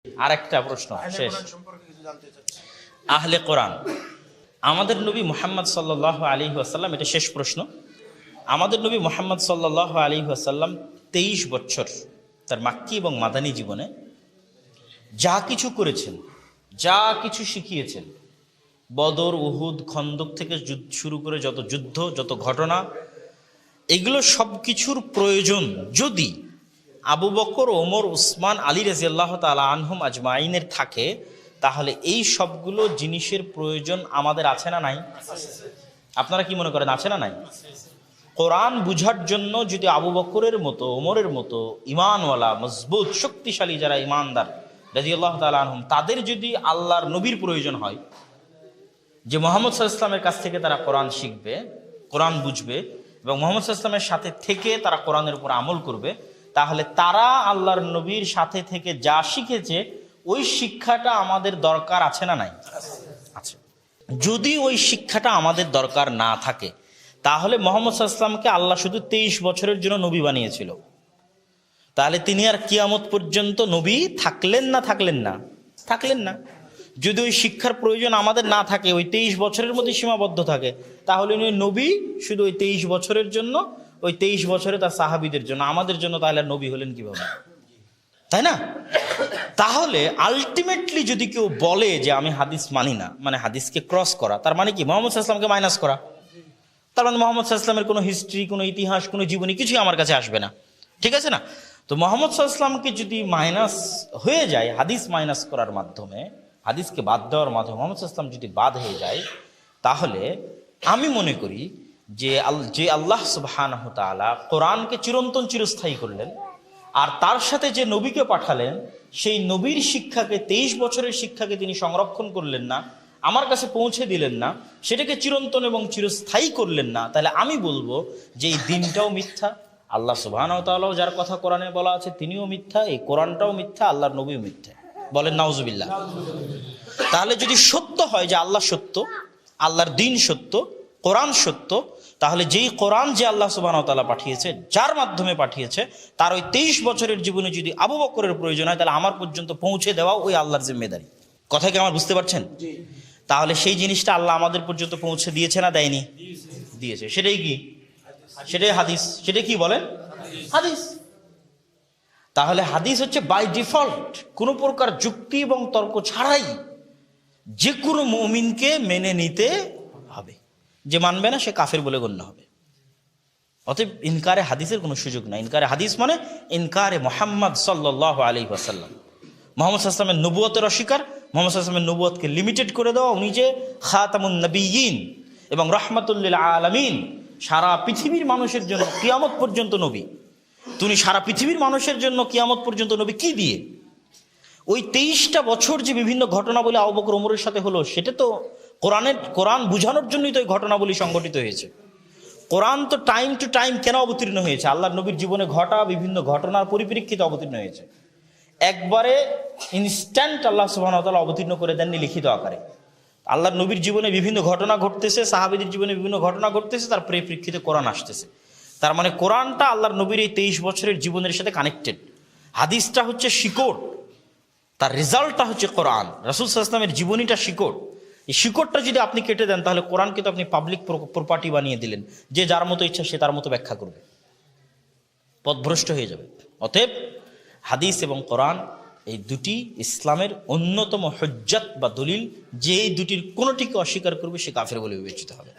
আরেকটা প্রশ্ন শেষ। আহলে কোরআন, আমাদের নবী মুহাম্মদ সাল্লাল্লাহু আলাইহি ওয়াসাল্লাম, এটা শেষ প্রশ্ন। আমাদের নবী মুহাম্মদ সাল্লাল্লাহু আলাইহি ওয়াসাল্লাম 23 বছর তার মাক্কি এবং মাদানী জীবনে যা কিছু করেছেন, যা কিছু শিখিয়েছেন, বদর, উহুদ, খন্দক থেকে শুরু করে যত যুদ্ধ, যত ঘটনা, এগুলো সব কিছুর প্রয়োজন যদি আবু বকর, ওমর, উসমান, আলী রাদিয়াল্লাহু তাআলা আনহুম আজমাইনের থাকে, তাহলে এই সবগুলো জিনিসের প্রয়োজন আমাদের আছে না নাই? আপনারা কি মনে করেন, আছে না নাই? কোরআন বুঝার জন্য যদি আবু বকরের মতো, ওমরের মতো ঈমানওয়ালা, মজবুত, শক্তিশালী যারা ঈমানদার রাদিয়াল্লাহু তাআলা আনহুম, তাদের যদি আল্লাহর নবীর প্রয়োজন হয় যে মুহাম্মদ সাল্লাল্লাহু আলাইহি ওয়াসাল্লামের কাছ থেকে তারা কোরআন শিখবে, কোরআন বুঝবে এবং মুহাম্মদ সাল্লাল্লাহু আলাইহি ওয়াসাল্লামের সাথে থেকে তারা কোরআনের উপর আমল করবে, তাহলে তারা আল্লাহর নবীর সাথে থেকে যা শিখেছে ওই শিক্ষাটা আমাদের দরকার আছে না নাই? আছে। যদি ওই শিক্ষাটা আমাদের দরকার না থাকে, তাহলে মুহাম্মদ সাল্লাল্লাহু আলাইহি ওয়াসাল্লামকে আল্লাহ শুধু 23 বছরের জন্য নবী বানিয়েছিল, তাহলে তিনি আর কিয়ামত পর্যন্ত নবী থাকলেন না? থাকলেন না। যদি ওই শিক্ষার প্রয়োজন আমাদের না থাকে, ওই 23 বছরের মধ্যে সীমাবদ্ধ থাকে, তাহলে উনি নবী শুধু ওই 23 বছরের জন্য, ওই 23 বছরে তার সাহাবীদের জন্য, আমাদের জন্য তাহলে নবী হলেন কিভাবে? তাই না? তাহলে আলটিমেটলি যদি কেউ বলে যে আমি হাদিস মানি না, মানে হাদিসকে ক্রস করা, তার মানে কি? মুহাম্মদ সাল্লাল্লাহু আলাইহি ওয়াসাল্লামকে মাইনাস করা। তার মানে মুহাম্মদ সাল্লাল্লাহু আলাইহি ওয়াসাল্লামের কোনো হিস্ট্রি, কোনো ইতিহাস, কোনো জীবনী কিছুই আমার কাছে আসবে না। ঠিক আছে না? তো মুহাম্মদ সাল্লাল্লাহু আলাইহি ওয়াসাল্লামকে যদি মাইনাস হয়ে যায় হাদিস মাইনাস করার মাধ্যমে, হাদিসকে বাদ দেওয়ার মাধ্যমে মুহাম্মদ সাল্লাল্লাহু আলাইহি ওয়াসাল্লাম যদি বাদ হয়ে যায়, তাহলে আমি মনে করি যে আল্লাহ সুবহানাহু ওয়া তাআলা কোরআনকে চিরন্তন চিরস্থায়ী করলেন, আর তার সাথে যে নবীকে পাঠালেন, সেই নবীর শিক্ষাকে, 23 বছরের শিক্ষাকে তিনি সংরক্ষণ করলেন না, আমার কাছে পৌঁছে দিলেন না, সেটাকে চিরন্তন এবং চিরস্থায়ী করলেন না, তাহলে আমি বলবো যে এই দিনটাও মিথ্যা, আল্লাহ সুবহানাহু ওয়া তাআলাও যার কথা কোরআনে বলা আছে তিনিও মিথ্যা, এই কোরআনটাও মিথ্যা, আল্লাহর নবীও মিথ্যা। বলেন নাউজুবিল্লাহ। তাহলে যদি সত্য হয় যে আল্লাহ সত্য, আল্লাহর দিন সত্য, কোরআন সত্য, তাহলে যেই কোরআন যে আল্লাহ সুবহানাহু ওয়া তাআলা পাঠিয়েছে, যার মাধ্যমে পাঠিয়েছে, তার ওই 23 বছরের জীবনে যদি আবু বকরের প্রয়োজন হয়, তাহলে আমার পর্যন্ত পৌঁছে দেওয়া ওই আল্লাহর জিম্মেদারি। কথা কি আমার বুঝতে পারছেন? তাহলে সেই জিনিসটা আল্লাহ আমাদের পর্যন্ত পৌঁছে দিয়েছে না দেয়নি? দিয়েছে। সেটাই কি? সেটাই হাদিস। সেটা কি বলেন? হাদিস। তাহলে হাদিস হচ্ছে বাই ডিফল্ট, কোনো প্রকার যুক্তি এবং তর্ক ছাড়াই যে কোনো মুমিনকে মেনে নিতে হবে। যে মানবে না সে কাফের বলে গণ্য হবে। অতএব ইনকারে হাদিসের কোনো সুযোগ নাই। ইনকারে হাদিস মানে ইনকারে মুহাম্মদ সাল্লাল্লাহু আলাইহি ওয়াসাল্লাম। মুহাম্মদ সাল্লাল্লাহু আলাইহি ওয়াসাল্লামের নবুয়তের অস্বীকার, মুহাম্মদ সাল্লাল্লাহু আলাইহি ওয়াসাল্লামের নবুয়তকে লিমিটেড করে দেওয়া, উনি যে খাতামুন নবিয়্যিন এবং রাহমাতুল লিল আলামিন, সারা পৃথিবীর মানুষের জন্য কিয়ামত পর্যন্ত নবী। তুমি সারা পৃথিবীর মানুষের জন্য কিয়ামত পর্যন্ত নবী কি দিয়ে? ওই 23টা বছর যে বিভিন্ন ঘটনাবলী আবু বকর ওমরের সাথে হলো, সেটা তো কোরআন বুঝানোর জন্যই তো এই ঘটনাবলী সংঘটিত হয়েছে। কোরআন তো টাইম টু টাইম কেন অবতীর্ণ হয়েছে? আল্লাহর নবীর জীবনে ঘটা বিভিন্ন ঘটনার পরিপ্রেক্ষিতে অবতীর্ণ হয়েছে। একবারে ইনস্ট্যান্ট আল্লাহ সুবহানাহু ওয়া তাআলা অবতীর্ণ করে দেননি লিখিত আকারে। আল্লাহর নবীর জীবনে বিভিন্ন ঘটনা ঘটতেছে, সাহাবীদের জীবনে বিভিন্ন ঘটনা ঘটতেছে, তার পরিপ্রেক্ষিতে কোরআন আসতেছে। তার মানে কোরআনটা আল্লাহর নবীর এই 23 বছরের জীবনের সাথে কানেক্টেড। হাদিসটা হচ্ছে শিকড়, তার রেজাল্টটা হচ্ছে কোরআন। রাসূল সাল্লাল্লাহু আলাইহি ওয়াসাল্লামের জীবনীটা শিকড়। এই শিকড়টা যদি আপনি কেটে দেন, তাহলে কোরআনকে তো আপনি পাবলিক প্রপার্টি বানিয়ে দিলেন, যে যার মতো ইচ্ছা সে তার মতো ব্যাখ্যা করবে, পথভ্রষ্ট হয়ে যাবে। অতএব হাদিস এবং কোরআন এই দুটি ইসলামের অন্যতম হুজ্জাত বা দলিল, যে এই দুটির কোনোটিকে অস্বীকার করবে সে কাফের বলে বিবেচিত হবে।